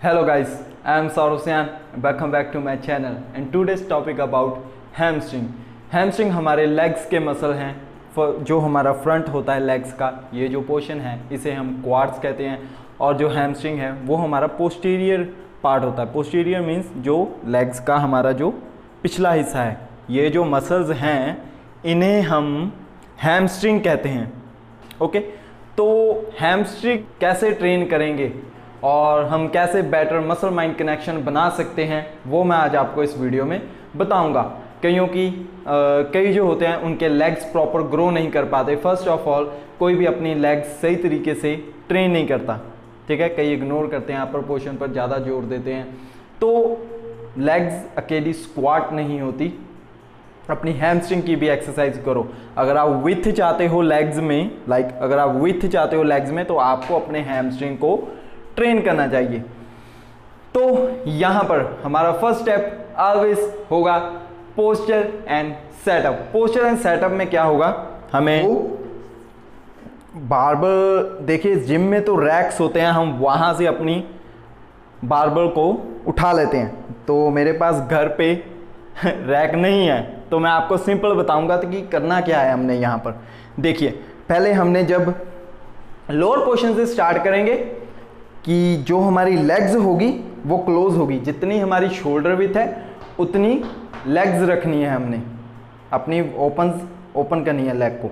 Hello guys, I am Saurusyan. Welcome back to my channel and today's topic about hamstring. Hamstring हमारे legs के muscle हैं, जो हमारा front होता है लेग्स का, ये जो पोर्शन है इसे हम क्वाड्स कहते हैं। और जो हैमस्ट्रिंग है वो हमारा पोस्टीरियर पार्ट होता है। पोस्टीरियर मीन्स जो लेग्स का हमारा जो पिछला हिस्सा है। ये जो मसल्स हैं इन्हें हम हैमस्ट्रिंग कहते हैं। ओके, तो हैमस्ट्रिंग कैसे ट्रेन करेंगे और हम कैसे बेटर मसल माइंड कनेक्शन बना सकते हैं वो मैं आज आपको इस वीडियो में बताऊंगा। कई जो होते हैं उनके लेग्स प्रॉपर ग्रो नहीं कर पाते। फर्स्ट ऑफ ऑल कोई भी अपनी लेग्स सही तरीके से ट्रेन नहीं करता, ठीक है। कई इग्नोर करते हैं, अपर पोर्शन पर ज़्यादा जोर देते हैं। तो लेग्स अकेली स्क्वाट नहीं होती, अपनी हैमस्ट्रिंग की भी एक्सरसाइज करो। अगर आप विथ चाहते हो लेग्स में, अगर आप विथ चाहते हो लेग्स में, तो आपको अपने हैमस्ट्रिंग को ट्रेन करना चाहिए। तो यहाँ पर हमारा फर्स्ट स्टेप ऑलवेज होगा posture and setup. Posture and setup में क्या होगा, हमें बारबल, देखिए जिम में तो रैक्स होते हैं, हम वहाँ से अपनी बारबल को उठा लेते हैं। तो मेरे पास घर पे रैक नहीं है, तो मैं आपको सिंपल बताऊंगा कि करना क्या है हमने यहाँ पर। देखिए, पहले हमने जब लोअर पोर्शन से स्टार्ट करेंगे कि जो हमारी लेग्स होगी वो क्लोज होगी। जितनी हमारी शोल्डर विड्थ है उतनी लेग्स रखनी है, हमने अपनी ओपन करनी है लेग को।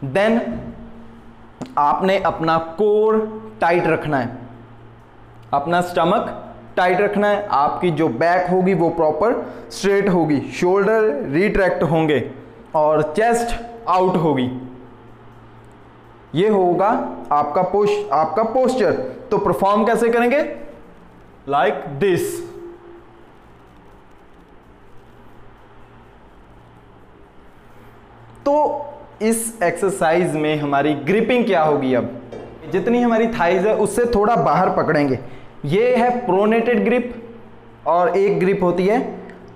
देन आपने अपना कोर टाइट रखना है, अपना स्टमक टाइट रखना है। आपकी जो बैक होगी वो प्रॉपर स्ट्रेट होगी, शोल्डर रिट्रैक्ट होंगे और चेस्ट आउट होगी। ये होगा आपका पोस्चर। तो परफॉर्म कैसे करेंगे, लाइक दिस। तो इस एक्सरसाइज में हमारी ग्रिपिंग क्या होगी, अब जितनी हमारी थाइज है उससे थोड़ा बाहर पकड़ेंगे। ये है प्रोनेटेड ग्रिप और एक ग्रिप होती है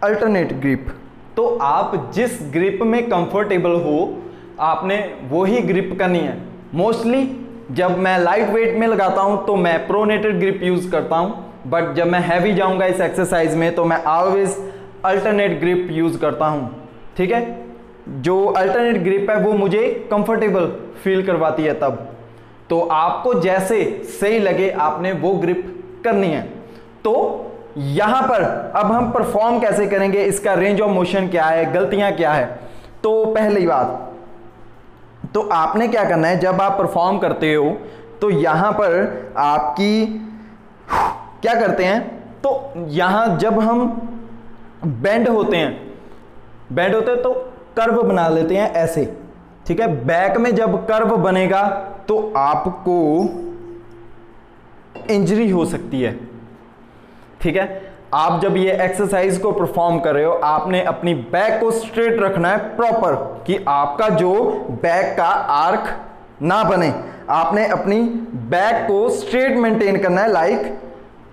अल्टरनेट ग्रिप। तो आप जिस ग्रिप में कंफर्टेबल हो आपने वही ग्रिप करनी है। मोस्टली जब मैं लाइट वेट में लगाता हूं तो मैं प्रोनेटेड ग्रिप यूज करता हूं, बट जब मैं हैवी जाऊंगा इस एक्सरसाइज में तो मैं ऑलवेज अल्टरनेट ग्रिप यूज करता हूं, ठीक है। जो अल्टरनेट ग्रिप है वो मुझे कंफर्टेबल फील करवाती है तब। तो आपको जैसे सही लगे आपने वो ग्रिप करनी है। तो यहां पर अब हम परफॉर्म कैसे करेंगे, इसका रेंज ऑफ मोशन क्या है, गलतियां क्या है। तो पहली बात तो आपने क्या करना है, जब आप परफॉर्म करते हो तो यहां पर आपकी क्या करते हैं, तो यहां जब हम बेंड होते हैं तो कर्व बना लेते हैं ऐसे, ठीक है। बैक में जब कर्व बनेगा तो आपको इंजरी हो सकती है, ठीक है। आप जब ये एक्सरसाइज को परफॉर्म कर रहे हो आपने अपनी बैक को स्ट्रेट रखना है प्रॉपर, कि आपका जो बैक का आर्क ना बने। आपने अपनी बैक को स्ट्रेट मेंटेन करना है, लाइक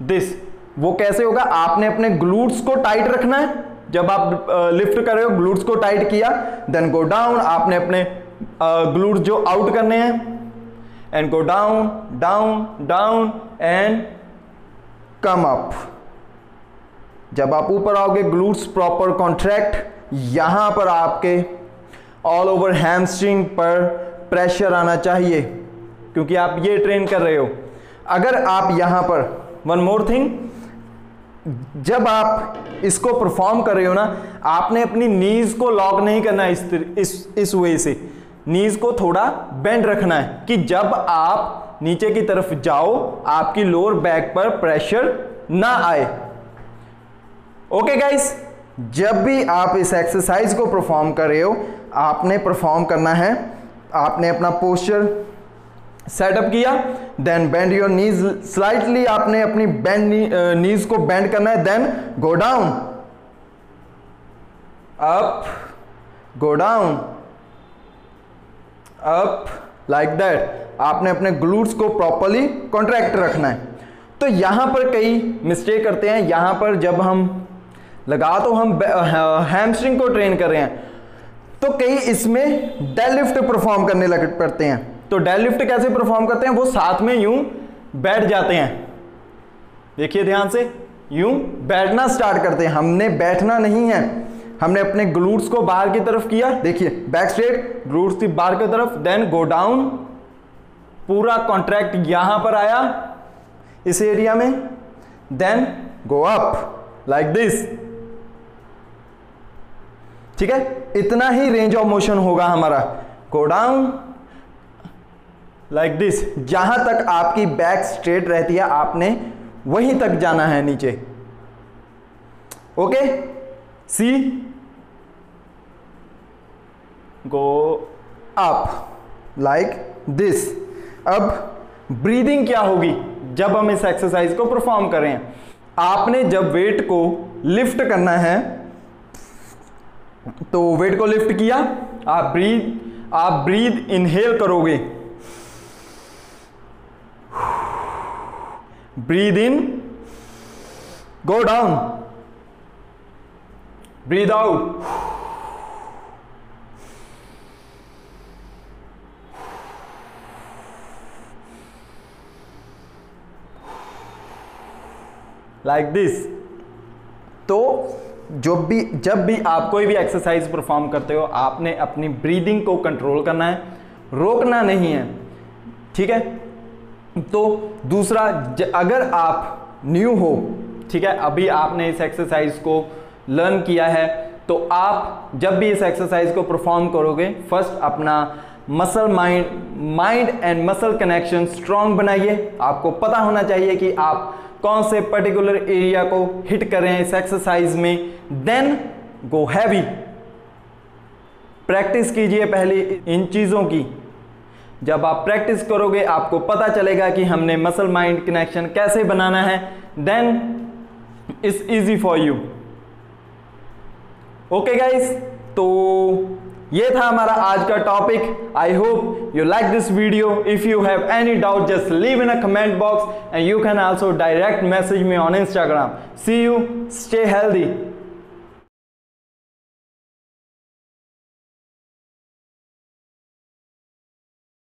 दिस। वो कैसे होगा, आपने अपने ग्लूट्स को टाइट रखना है। जब आप लिफ्ट कर रहे हो ग्लूट्स को टाइट किया, देन गो डाउन। आपने अपने ग्लूट्स जो आउट करने हैं and go down down down and come up. जब आप ऊपर आओगे ग्लूट्स प्रॉपर कॉन्ट्रैक्ट। यहां पर आपके ऑल ओवर हैमस्ट्रिंग पर प्रेशर आना चाहिए क्योंकि आप ये ट्रेन कर रहे हो। अगर आप यहां पर वन मोर थिंग, जब आप इसको परफॉर्म कर रहे हो ना, आपने अपनी नीज को लॉक नहीं करना है इस वे से। नीज को थोड़ा बेंड रखना है कि जब आप नीचे की तरफ जाओ आपकी लोअर बैक पर प्रेशर ना आए। ओके गाइस, जब भी आप इस एक्सरसाइज को परफॉर्म कर रहे हो आपने परफॉर्म करना है, आपने अपना पोस्चर सेटअप किया, then bend your knees slightly. आपने अपनी नीज को बेंड करना है, then go down up, go down up, like that. आपने अपने ग्लूट्स को प्रॉपर्ली कॉन्ट्रैक्ट रखना है। तो यहां पर कई मिस्टेक करते हैं। यहां पर जब हम हम हैमस्ट्रिंग को ट्रेन कर रहे हैं तो कई इसमें डेडलिफ्ट परफॉर्म करने लग पड़ते हैं। तो डेडलिफ्ट कैसे परफॉर्म करते हैं, वो साथ में यूं बैठ जाते हैं, देखिए ध्यान से, यूं बैठना स्टार्ट करते हैं। हमने बैठना नहीं है, हमने अपने ग्लूट्स को बाहर की तरफ किया, देखिए बैक स्ट्रेट, ग्लूट्स की बाहर की तरफ, देन गो डाउन, पूरा कॉन्ट्रैक्ट यहां पर आया इस एरिया में, then go up like this. ठीक है, इतना ही रेंज ऑफ मोशन होगा हमारा। गो डाउन लाइक दिस, जहां तक आपकी बैक स्ट्रेट रहती है आपने वहीं तक जाना है नीचे। Okay, see, go up like this. अब ब्रीदिंग क्या होगी जब हम इस एक्सरसाइज को परफॉर्म करें? आपने जब वेट को लिफ्ट करना है तो वेट को लिफ्ट किया, आप ब्रीद इनहेल करोगे, breathe in, go down, breathe out, like this. तो जब भी आप कोई भी एक्सरसाइज परफॉर्म करते हो आपने अपनी ब्रीदिंग को कंट्रोल करना है, रोकना नहीं है। ठीक है, तो दूसरा, अगर आप न्यू हो, ठीक है, अभी आपने इस एक्सरसाइज को लर्न किया है, तो आप जब भी इस एक्सरसाइज को परफॉर्म करोगे, फर्स्ट अपना mind and muscle connection strong बनाइए। आपको पता होना चाहिए कि आप कौन से पर्टिकुलर एरिया को हिट कर रहे हैं इस एक्सरसाइज में। देन गो हैवी, प्रैक्टिस कीजिए पहले इन चीजों की। जब आप प्रैक्टिस करोगे आपको पता चलेगा कि हमने मसल माइंड कनेक्शन कैसे बनाना है, then it's easy for you. Okay guys, तो ये था हमारा आज का topic. I hope you like this video. If you have any doubt, just leave in a comment box and you can also direct message me on Instagram. See you, stay healthy.